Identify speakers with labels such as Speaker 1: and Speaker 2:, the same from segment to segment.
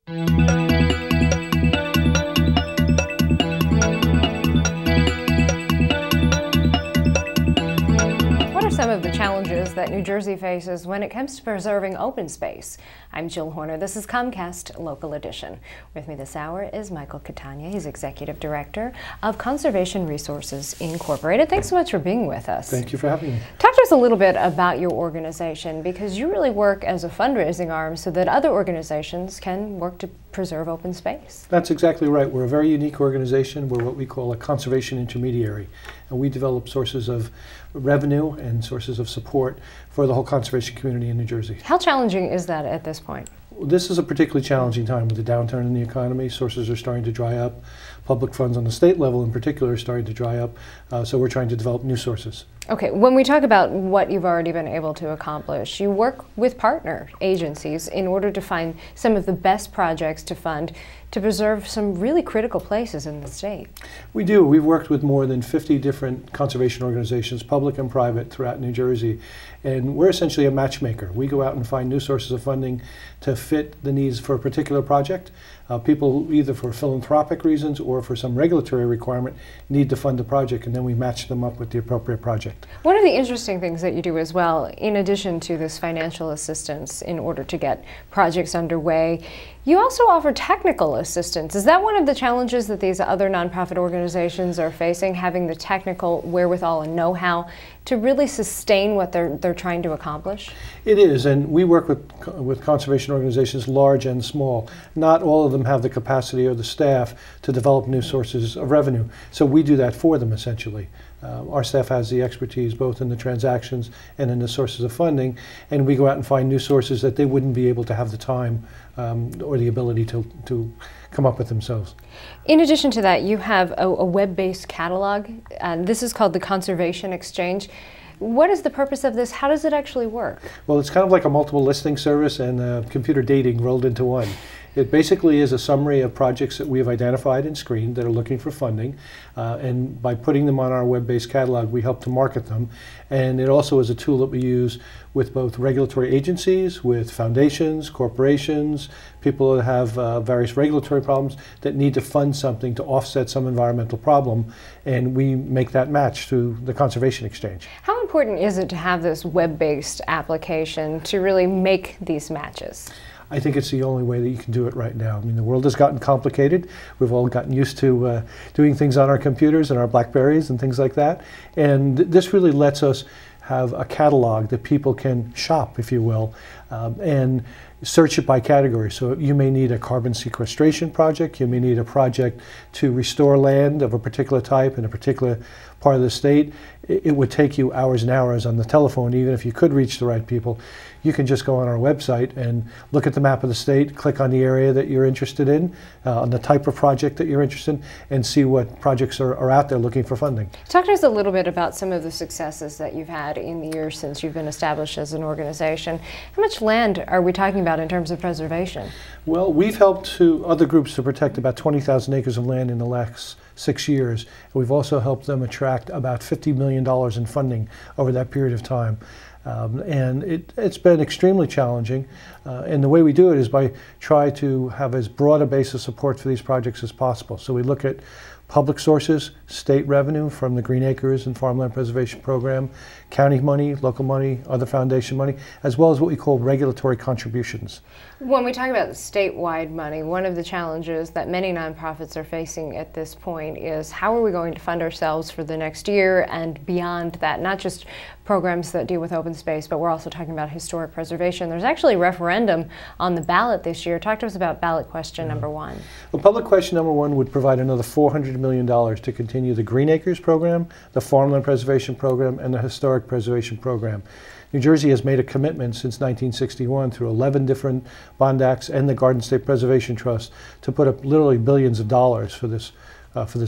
Speaker 1: What are some of the challenges that New Jersey faces when it comes to preserving open space? I'm Jill Horner. This is Comcast Local Edition. With me this hour is Michael Catania. He's Executive Director of Conservation Resources Incorporated. Thanks so much for being with us.
Speaker 2: Thank you for having me.
Speaker 1: Talk to us a little bit about your organization, because you really work as a fundraising arm so that other organizations can work to preserve open space.
Speaker 2: That's exactly right. We're a very unique organization. We're what we call a conservation intermediary, and we develop sources of revenue and sources of support for the whole conservation community in New Jersey.
Speaker 1: How challenging is that at this point?
Speaker 2: This is a particularly challenging time with the downturn in the economy. Sources are starting to dry up. Public funds on the state level in particular are starting to dry up. So we're trying to develop new sources.
Speaker 1: Okay, when we talk about what you've already been able to accomplish, you work with partner agencies in order to find some of the best projects to fund to preserve some really critical places in the state.
Speaker 2: We do. We've worked with more than 50 different conservation organizations, public and private, throughout New Jersey. And we're essentially a matchmaker. We go out and find new sources of funding to fit the needs for a particular project. People, either for philanthropic reasons or for some regulatory requirement, need to fund the project, and then we match them up with the appropriate project.
Speaker 1: One of the interesting things that you do as well, in addition to this financial assistance in order to get projects underway, you also offer technical assistance. Is that one of the challenges that these other nonprofit organizations are facing, having the technical wherewithal and know-how to really sustain what they're trying to accomplish?
Speaker 2: It is, and we work with conservation organizations, large and small. Not all of them have the capacity or the staff to develop new sources of revenue, so we do that for them essentially. Our staff has the expertise both in the transactions and in the sources of funding, and we go out and find new sources that they wouldn't be able to have the time or the ability to come up with themselves.
Speaker 1: In addition to that, you have a web-based catalog. This is called the Conservation Exchange. What is the purpose of this? How does it actually work?
Speaker 2: Well, it's kind of like a multiple listing service and computer dating rolled into one. It basically is a summary of projects that we have identified and screened that are looking for funding, and by putting them on our web-based catalog, we help to market them. And it also is a tool that we use with both regulatory agencies, with foundations, corporations, people that have various regulatory problems that need to fund something to offset some environmental problem, and we make that match through the Conservation Exchange.
Speaker 1: How important is it to have this web-based application to really make these matches?
Speaker 2: I think it's the only way that you can do it right now. I mean, the world has gotten complicated. We've all gotten used to doing things on our computers and our Blackberries and things like that. And this really lets us have a catalog that people can shop, if you will, and search it by category. So you may need a carbon sequestration project, you may need a project to restore land of a particular type in a particular part of the state. It would take you hours and hours on the telephone, even if you could reach the right people. You can just go on our website and look at the map of the state, click on the area that you're interested in, on the type of project that you're interested in, and see what projects are out there looking for funding.
Speaker 1: Talk to us a little bit about some of the successes that you've had in the years since you've been established as an organization. How much land are we talking about in terms of preservation? Well,
Speaker 2: we've helped other groups to protect about 20,000 acres of land in the last 6 years. And we've also helped them attract about $50 million in funding over that period of time. And it's been extremely challenging. And the way we do it is by trying to have as broad a base of support for these projects as possible. So we look at public sources, state revenue from the Green Acres and Farmland Preservation Program, county money, local money, other foundation money, as well as what we call regulatory contributions.
Speaker 1: When we talk about statewide money, one of the challenges that many nonprofits are facing at this point is how are we going to fund ourselves for the next year and beyond that, not just programs that deal with open space, but we're also talking about historic preservation. There's actually a referendum on the ballot this year. Talk to us about ballot question number one.
Speaker 2: Well, public question number one would provide another $400 million to continue the Green Acres program, the Farmland Preservation Program, and the Historic Preservation Program. New Jersey has made a commitment since 1961 through 11 different bond acts and the Garden State Preservation Trust to put up literally billions of dollars for this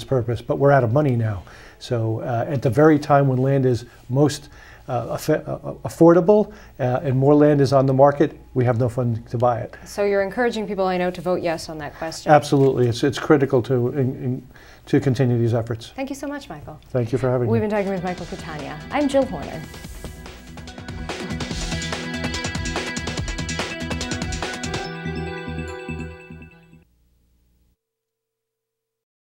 Speaker 2: purpose, but we're out of money now. So at the very time when land is most affordable and more land is on the market, we have no funding to buy it.
Speaker 1: So you're encouraging people, I know, to vote yes on that question.
Speaker 2: Absolutely. It's critical to continue these efforts.
Speaker 1: Thank you so much, Michael.
Speaker 2: Thank you for having me.
Speaker 1: We've been talking with Michael Catania. I'm Jill Horner.